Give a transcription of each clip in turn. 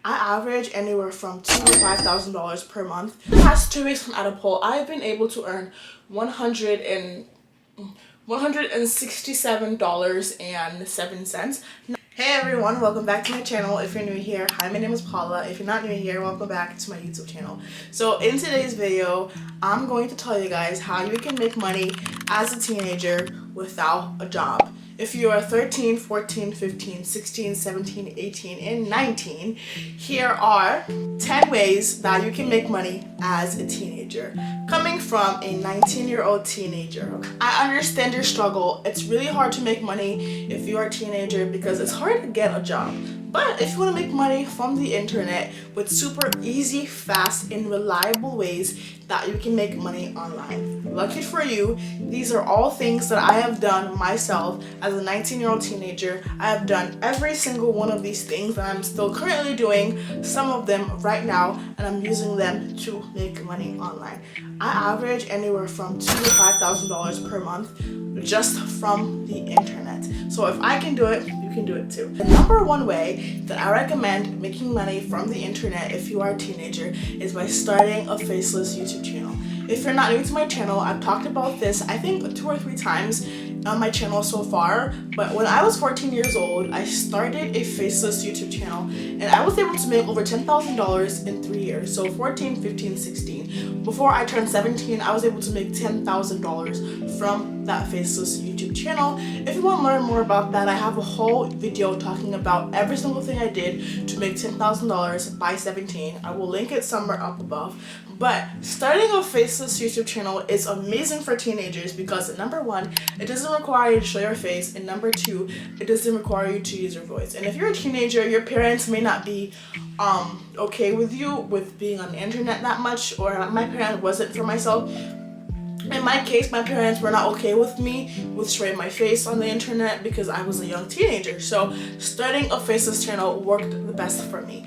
I average anywhere from $2,000 to $5,000 per month. The past 2 weeks from at a poll, I've been able to earn $167.07. Hey everyone, welcome back to my channel. If you're new here, hi, my name is Paula. If you're not new here, welcome back to my YouTube channel. So in today's video, I'm going to tell you guys how you can make money as a teenager without a job. If you are 13, 14, 15, 16, 17, 18, and 19, here are 10 ways that you can make money as a teenager. Coming from a 19-year-old teenager. I understand your struggle. It's really hard to make money if you are a teenager because it's hard to get a job. But if you want to make money from the internet with super easy, fast, and reliable ways that you can make money online. Lucky for you, these are all things that I have done myself as a 19-year-old teenager. I have done every single one of these things and I'm still currently doing some of them right now, and I'm using them to make money online. I average anywhere from $2,000 to $5,000 per month just from the internet. So if I can do it, you can do it too. The number one way that I recommend making money from the internet if you are a teenager is by starting a Faceless YouTube channel. If you're not new to my channel, I've talked about this I think 2 or 3 times on my channel so far, but when I was 14 years old, I started a Faceless YouTube channel and I was able to make over $10,000 in 3 years. So 14, 15, 16. Before I turned 17, I was able to make $10,000 from that Faceless YouTube channel. If you want to learn more about that, I have a whole video talking about every single thing I did to make $10,000 by 17. I will link it somewhere up above. But starting a Faceless YouTube channel is amazing for teenagers because number one, it doesn't require you to show your face, and number two, it doesn't require you to use your voice. And if you're a teenager, your parents may not be okay with you with being on the internet that much, or my parents wasn't for myself. In my case, my parents were not okay with me with showing my face on the internet because I was a young teenager. So starting a Faceless channel worked the best for me.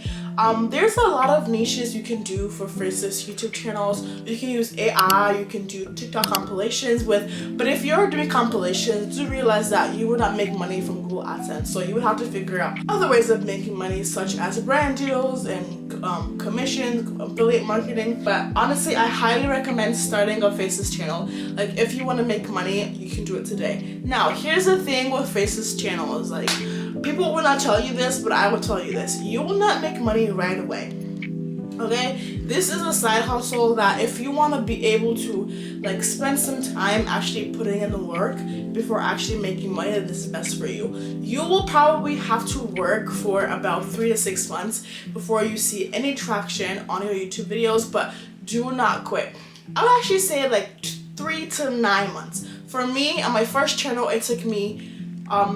There's a lot of niches you can do for Faceless YouTube channels. You can use AI, you can do TikTok compilations but if you're doing compilations, do realize that you would not make money from Google AdSense. So you would have to figure out other ways of making money, such as brand deals and commissions, affiliate marketing. But honestly, I highly recommend starting a Faceless channel. Like, if you want to make money, you can do it today. Now, here's the thing with Faceless channels. Like, people will not tell you this, but I will tell you this. You will not make money right away. Okay? This is a side hustle that if you want to be able to like spend some time actually putting in the work before actually making money, this is best for you. You will probably have to work for about 3 to 6 months before you see any traction on your YouTube videos, but do not quit. I would actually say like 3 to 9 months. For me, on my first channel, it took me 4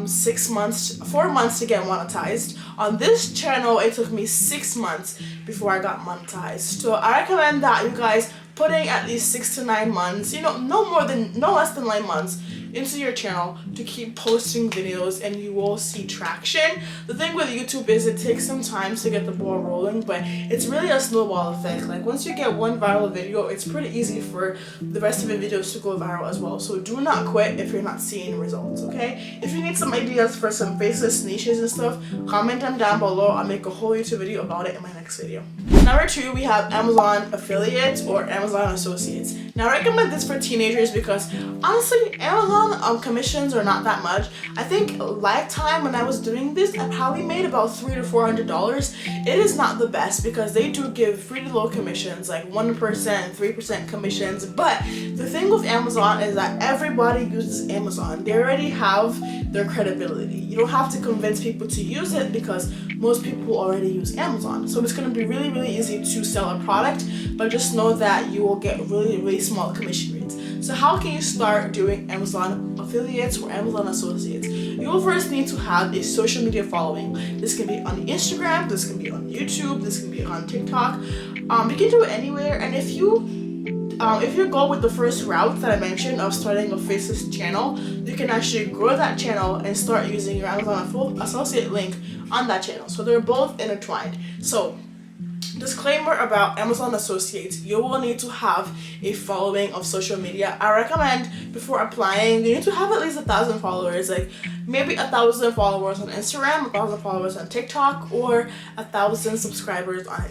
months to get monetized. On this channel, it took me 6 months before I got monetized. So I recommend that you guys putting at least 6 to 9 months, no less than 9 months into your channel to keep posting videos, and you will see traction. The thing with YouTube is it takes some time to get the ball rolling, but it's really a snowball effect. Like, once you get one viral video, it's pretty easy for the rest of the videos to go viral as well. So do not quit if you're not seeing results, okay? If you need some ideas for some Faceless niches and stuff, comment them down below. I'll make a whole YouTube video about it in my next video. Number 2, we have Amazon affiliates or Amazon associates. Now, I recommend this for teenagers because honestly, Amazon commissions are not that much. I think lifetime when I was doing this, I probably made about $300 to $400. It is not the best because they do give pretty low commissions, like 1%, 3% commissions. But the thing with Amazon is that everybody uses Amazon. They already have their credibility. You don't have to convince people to use it because most people already use Amazon. So it's going to be really, really easy to sell a product, but just know that you will get really, really small commission rates. So how can you start doing Amazon affiliates or Amazon associates? You will first need to have a social media following. This can be on Instagram, this can be on YouTube, this can be on TikTok. You can do it anywhere. And if you go with the first route that I mentioned of starting a Faceless channel, you can actually grow that channel and start using your Amazon associate link on that channel. So they're both intertwined. So Disclaimer about Amazon Associates: you will need to have a following of social media. I recommend before applying, you need to have at least 1,000 followers, like maybe 1,000 followers on Instagram, 1,000 followers on TikTok, or 1,000 subscribers on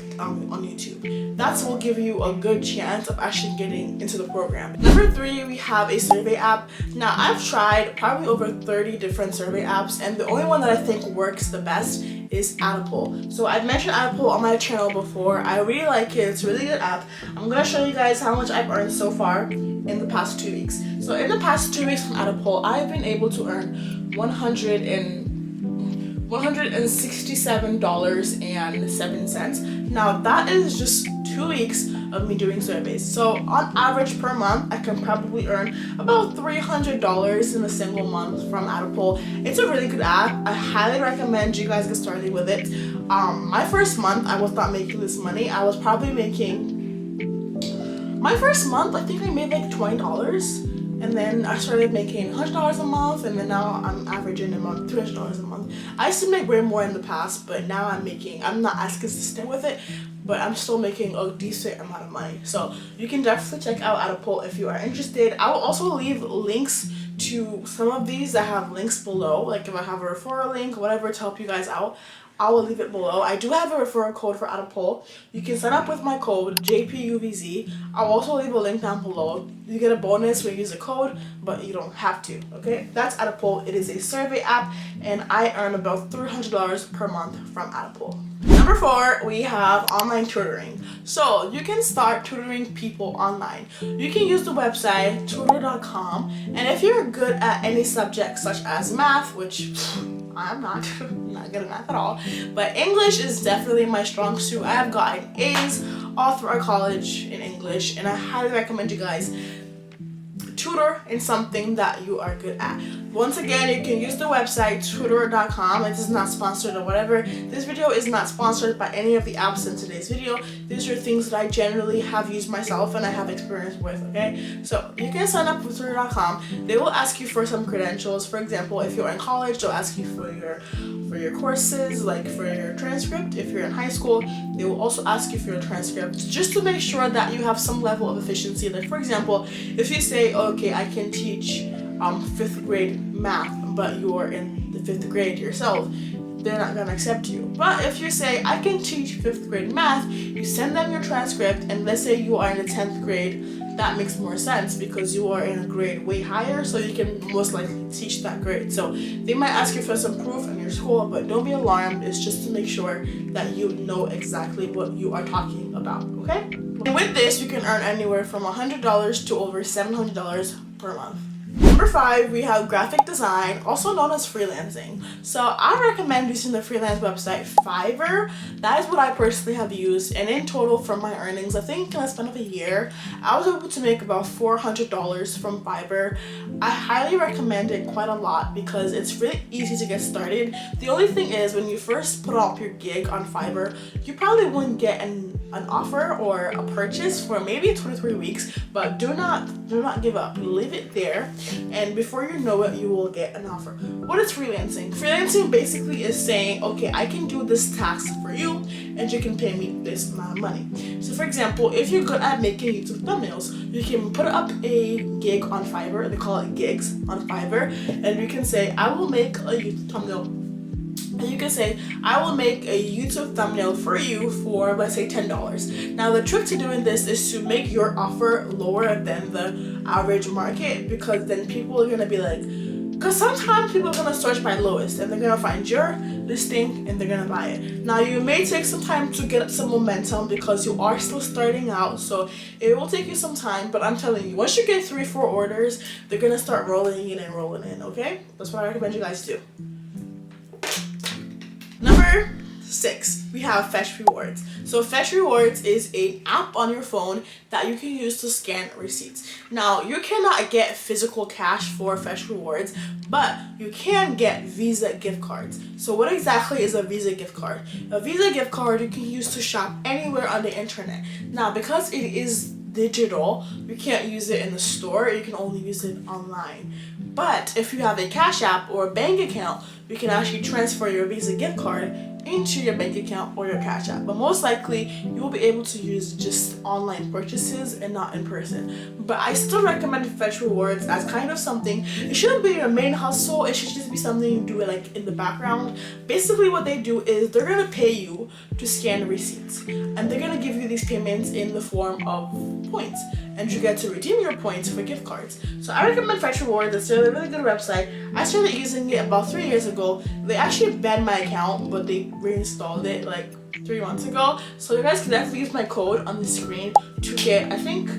YouTube. That will give you a good chance of actually getting into the program. Number 3, we have a survey app. Now, I've tried probably over 30 different survey apps, and the only one that I think works the best is Adapole. So I've mentioned Adapole on my channel before. I really like it. It's a really good app. I'm going to show you guys how much I've earned so far in the past 2 weeks. So in the past 2 weeks from Adapole, I've been able to earn $167.07. Now that is just 2 weeks of me doing surveys. So on average per month, I can probably earn about $300 in a single month from Adapole. It's a really good app. I highly recommend you guys get started with it. My first month, I was not making this money. I was probably making, my first month, I think I made like $20. And then I started making $100 a month, and then now I'm averaging about $300 a month. I used to make way more in the past, but now I'm not as consistent with it, but I'm still making a decent amount of money. So you can definitely check out Adapole if you are interested. I will also leave links to some of these that have links below, like if I have a referral link, whatever, to help you guys out. I will leave it below. I do have a referral code for Adapole. You can sign up with my code JPUVZ. I'll also leave a link down below. You get a bonus when you use a code, but you don't have to, okay? That's Adapole. It is a survey app, and I earn about $300 per month from Adapole. Number 4, we have online tutoring. So you can start tutoring people online. You can use the website tutor.com, and if you're good at any subject such as math, which I'm not good at math at all, but English is definitely my strong suit. I have gotten A's all throughout college in English, and I highly recommend you guys tutor in something that you are good at. Once again, you can use the website tutor.com. It is not sponsored or whatever. This video is not sponsored by any of the apps in today's video. These are things that I generally have used myself and I have experience with, okay? So you can sign up with tutor.com. They will ask you for some credentials. For example, if you're in college, they'll ask you for your courses, like for your transcript. If you're in high school, they will also ask you for your transcript, just to make sure that you have some level of efficiency. Like for example, if you say, okay, I can teach 5th grade math, but you are in the 5th grade yourself, they're not gonna accept you. But if you say, I can teach 5th grade math, you send them your transcript, and let's say you are in the 10th grade, that makes more sense because you are in a grade way higher, so you can most likely teach that grade. So they might ask you for some proof in your school, but don't be alarmed. It's just to make sure that you know exactly what you are talking about, okay? And with this, you can earn anywhere from $100 to over $700 per month. Number 5, we have graphic design, also known as freelancing. So I recommend using the freelance website Fiverr. That is what I personally have used, and in total from my earnings, I think in a span of a year, I was able to make about $400 from Fiverr. I highly recommend it quite a lot because it's really easy to get started. The only thing is, when you first put up your gig on Fiverr, you probably wouldn't get an offer or a purchase for maybe 2 to 3 weeks, but do not give up. Leave it there, and before you know it, you will get an offer. What is freelancing? Freelancing basically is saying, okay, I can do this task for you and you can pay me this amount of money. So for example, if you're good at making YouTube thumbnails, you can put up a gig on Fiverr. They call it gigs on Fiverr, and you can say, I will make a YouTube thumbnail. And you can say, I will make a YouTube thumbnail for you for, let's say, $10. Now, the trick to doing this is to make your offer lower than the average market, because then people are going to be like, because sometimes people are going to search by lowest and they're going to find your listing and they're going to buy it. Now, you may take some time to get some momentum because you are still starting out, so it will take you some time, but I'm telling you, once you get 3-4 orders, they're going to start rolling in, okay? That's what I recommend you guys do. Number 6, we have Fetch Rewards. So Fetch Rewards is an app on your phone that you can use to scan receipts. Now, you cannot get physical cash for Fetch Rewards, but you can get Visa gift cards. So what exactly is a Visa gift card? A Visa gift card you can use to shop anywhere on the internet. Now, because it is digital, you can't use it in the store, you can only use it online. But if you have a Cash App or a bank account, you can actually transfer your Visa gift card into your bank account or your Cash App. But most likely you will be able to use just online purchases and not in person. But I still recommend Fetch Rewards as kind of something. It shouldn't be your main hustle, it should just be something you do like in the background. Basically what they do is they're gonna pay you to scan receipts, and they're gonna give you these payments in the form of points, and you get to redeem your points for gift cards. So I recommend Fetch Rewards. It's a really good website. I started using it about 3 years ago. They actually banned my account, but they reinstalled it like 3 months ago. So you guys can definitely use my code on the screen to get, I think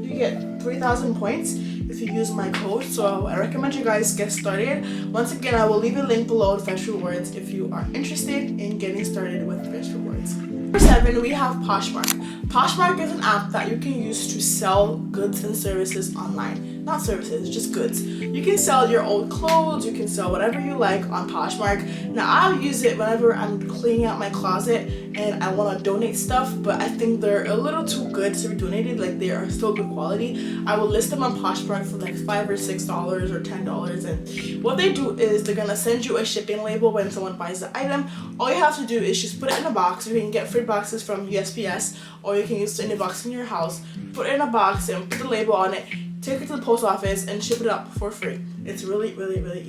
you get 3,000 points if you use my code. So I recommend you guys get started. Once again, I will leave a link below to Fetch Rewards if you are interested in getting started with Fetch Rewards. Number 7, we have Poshmark. Poshmark is an app that you can use to sell goods and services online. Not services, just goods. You can sell your old clothes, you can sell whatever you like on Poshmark. Now I'll use it whenever I'm cleaning out my closet and I want to donate stuff, but I think they're a little too good to be donated. Like, they are still good quality. I will list them on Poshmark for like $5 or $6 or $10, and what they do is they're gonna send you a shipping label when someone buys the item. All you have to do is just put it in a box. You can get free boxes from USPS, or you can use any box in your house. Put it in a box and put the label on it. Take it to the post office and ship it up for free. It's really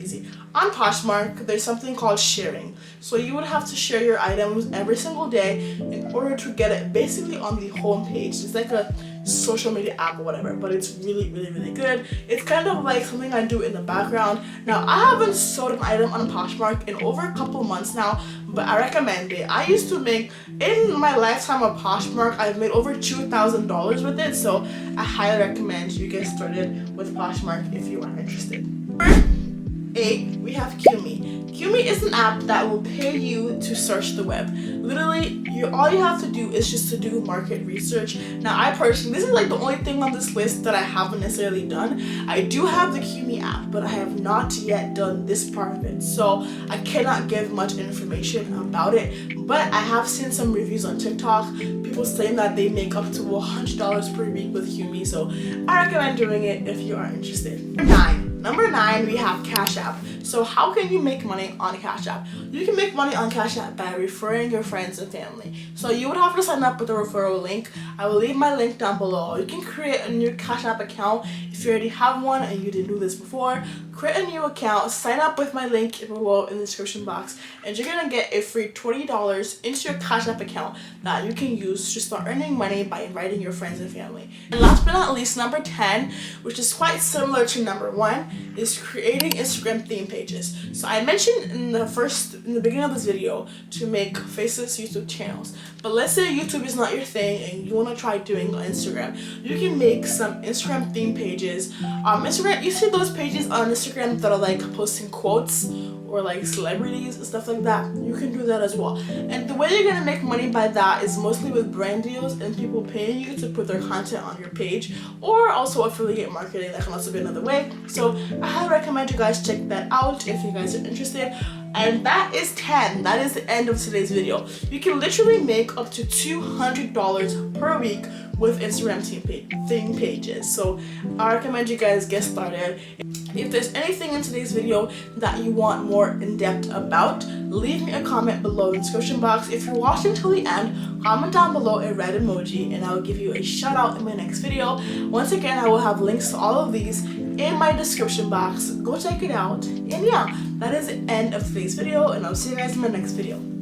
easy. On Poshmark, there's something called sharing. So you would have to share your items every single day in order to get it basically on the home page. It's like a social media app or whatever, but it's really good. It's kind of like something I do in the background. Now, I haven't sold an item on Poshmark in over a couple months now, but I recommend it. I used to make, in my lifetime of Poshmark, I've made over $2,000 with it, so I highly recommend you get started with Poshmark if you are interested. Number 8, we have Qmee. Qmee is an app that will pay you to search the web. Literally, all you have to do is just to do market research. Now, I personally, this is like the only thing on this list that I haven't necessarily done. I do have the Qmee app, but I have not yet done this part of it, so I cannot give much information about it. But I have seen some reviews on TikTok, people saying that they make up to $100 per week with Qmee, so I recommend doing it if you are interested. Number 9, we have Cash App. So how can you make money on Cash App? You can make money on Cash App by referring your friends and family. So you would have to sign up with a referral link. I will leave my link down below. You can create a new Cash App account if you already have one and you didn't do this before. Create a new account, sign up with my link below in the description box, and you're gonna get a free $20 into your Cash App account that you can use to start earning money by inviting your friends and family. And last but not least, number 10, which is quite similar to number 1, is creating Instagram theme pages. So I mentioned in the beginning of this video to make Faceless YouTube channels, but let's say YouTube is not your thing and you want to try doing on Instagram. You can make some Instagram theme pages. Instagram, you see those pages on Instagram that are like posting quotes or like celebrities and stuff like that. You can do that as well. And the way you're gonna make money by that is mostly with brand deals and people paying you to put their content on your page, or also affiliate marketing. That can also be another way. So I highly recommend you guys check that out if you guys are interested. And that is 10. That is the end of today's video. You can literally make up to $200 per week with Instagram theme pages. So I recommend you guys get started. If there's anything in today's video that you want more in-depth about, leave me a comment below in the description box. If you're watching till the end, comment down below a red emoji and I will give you a shout out in my next video. Once again, I will have links to all of these in my description box. Go check it out. And yeah, that is the end of today's video, and I'll see you guys in my next video.